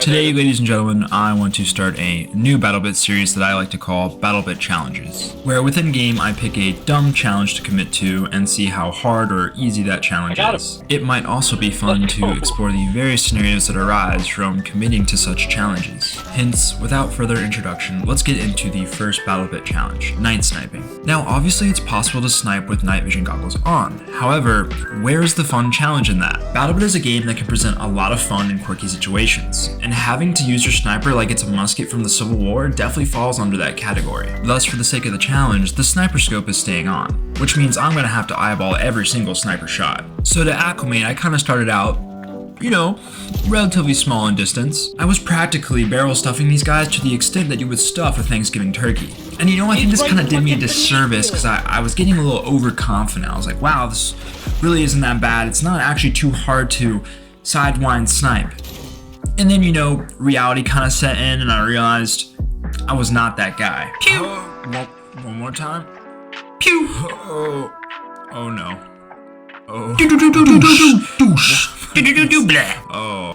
Today, ladies and gentlemen, I want to start a new BattleBit series that I like to call BattleBit Challenges, where within game I pick a dumb challenge to commit to and see how hard or easy that challenge is. It might also be fun to explore the various scenarios that arise from committing to such challenges. Hence, without further introduction, let's get into the first BattleBit challenge, night sniping. Now, obviously it's possible to snipe with night vision goggles on. However, where's the fun challenge in that? BattleBit is a game that can present a lot of fun and quirky situations, and having to use your sniper like it's a musket from the Civil War definitely falls under that category. Thus, for the sake of the challenge, the sniper scope is staying on, which means I'm going to have to eyeball every single sniper shot. So to acclimate, I kind of started out, relatively small in distance. I was practically barrel stuffing these guys to the extent that you would stuff a Thanksgiving turkey. And I think this kind of did me a disservice because I was getting a little overconfident. I was like, wow, this really isn't that bad. It's not actually too hard to sidewind snipe. And then, reality kind of set in and I realized I was not that guy. Pew! One more time. Pew! Oh no. Oh.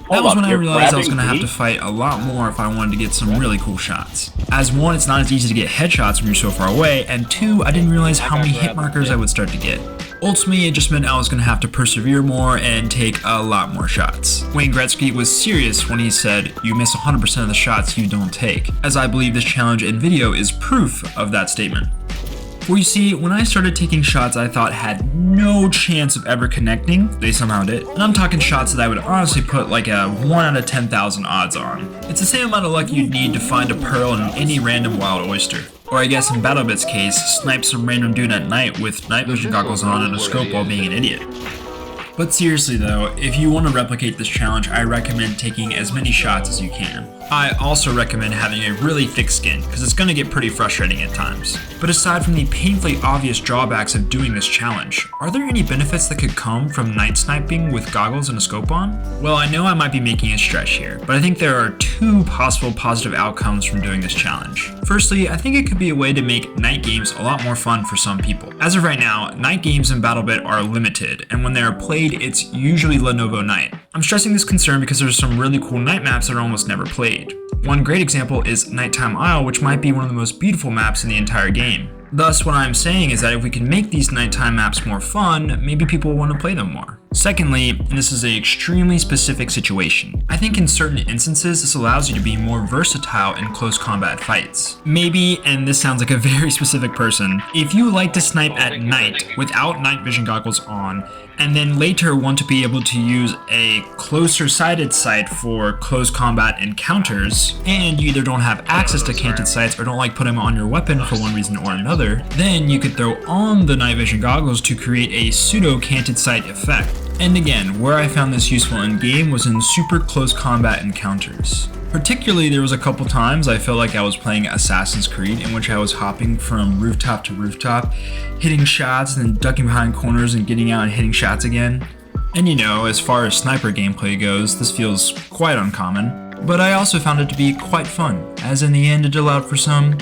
That was when I realized I was going to have to fight a lot more if I wanted to get some really cool shots. As one, it's not as easy to get headshots when you're so far away, and two, I didn't realize how many hit markers I would start to get. Ultimately, it just meant I was going to have to persevere more and take a lot more shots. Wayne Gretzky was serious when he said, "You miss 100% of the shots you don't take," as I believe this challenge and video is proof of that statement. Well, you see, when I started taking shots I thought had no chance of ever connecting, they somehow did. And I'm talking shots that I would honestly put like a 1 out of 10,000 odds on. It's the same amount of luck you'd need to find a pearl in any random wild oyster. Or I guess in BattleBit's case, snipe some random dude at night with night vision goggles on and a scope while being an idiot. But seriously though, if you want to replicate this challenge, I recommend taking as many shots as you can. I also recommend having a really thick skin, because it's going to get pretty frustrating at times. But aside from the painfully obvious drawbacks of doing this challenge, are there any benefits that could come from night sniping with goggles and a scope on? Well, I know I might be making a stretch here, but I think there are two possible positive outcomes from doing this challenge. Firstly, I think it could be a way to make night games a lot more fun for some people. As of right now, night games in BattleBit are limited, and when they are played, it's usually Lenovo night. I'm stressing this concern because there's some really cool night maps that are almost never played. One great example is Nighttime Isle, which might be one of the most beautiful maps in the entire game. Thus, what I'm saying is that if we can make these nighttime maps more fun, maybe people will want to play them more. Secondly, and this is an extremely specific situation, I think in certain instances this allows you to be more versatile in close combat fights. Maybe, and this sounds like a very specific person, if you like to snipe at night without night vision goggles on, and then later want to be able to use a closer sighted sight for close combat encounters, and you either don't have access to canted sights or don't like putting them on your weapon for one reason or another, then you could throw on the night vision goggles to create a pseudo canted sight effect. And again, where I found this useful in game was in super close combat encounters. Particularly, there was a couple times I felt like I was playing Assassin's Creed, in which I was hopping from rooftop to rooftop, hitting shots and then ducking behind corners and getting out and hitting shots again. And as far as sniper gameplay goes, this feels quite uncommon, but I also found it to be quite fun, as in the end it allowed for some,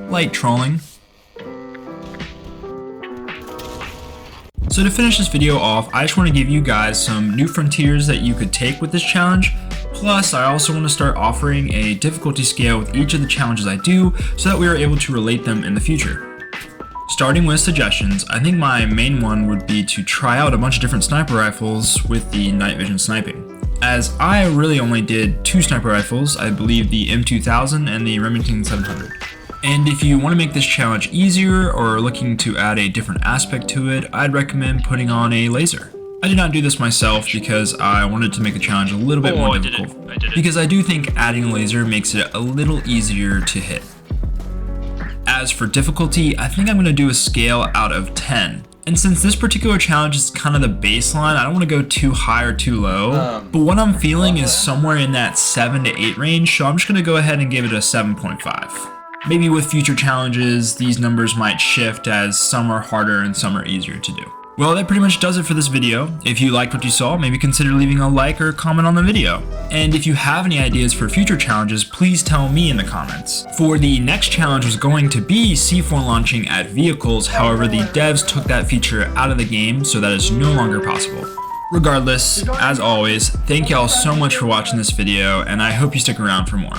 light trolling. So to finish this video off, I just want to give you guys some new frontiers that you could take with this challenge. Plus, I also want to start offering a difficulty scale with each of the challenges I do so that we are able to relate them in the future. Starting with suggestions, I think my main one would be to try out a bunch of different sniper rifles with the night vision sniping. As I really only did 2 sniper rifles, I believe the M2000 and the Remington 700. And if you want to make this challenge easier or are looking to add a different aspect to it, I'd recommend putting on a laser. I did not do this myself because I wanted to make the challenge a little bit more difficult. I did it. Because I do think adding a laser makes it a little easier to hit. As for difficulty, I think I'm going to do a scale out of 10. And since this particular challenge is kind of the baseline, I don't want to go too high or too low. But what I'm feeling is somewhere in that 7 to 8 range, so I'm just going to go ahead and give it a 7.5. Maybe with future challenges, these numbers might shift as some are harder and some are easier to do. Well, that pretty much does it for this video. If you liked what you saw, maybe consider leaving a like or comment on the video. And if you have any ideas for future challenges, please tell me in the comments. For the next challenge was going to be C4 launching at vehicles, however the devs took that feature out of the game, so that is no longer possible. Regardless, as always, thank y'all so much for watching this video, and I hope you stick around for more.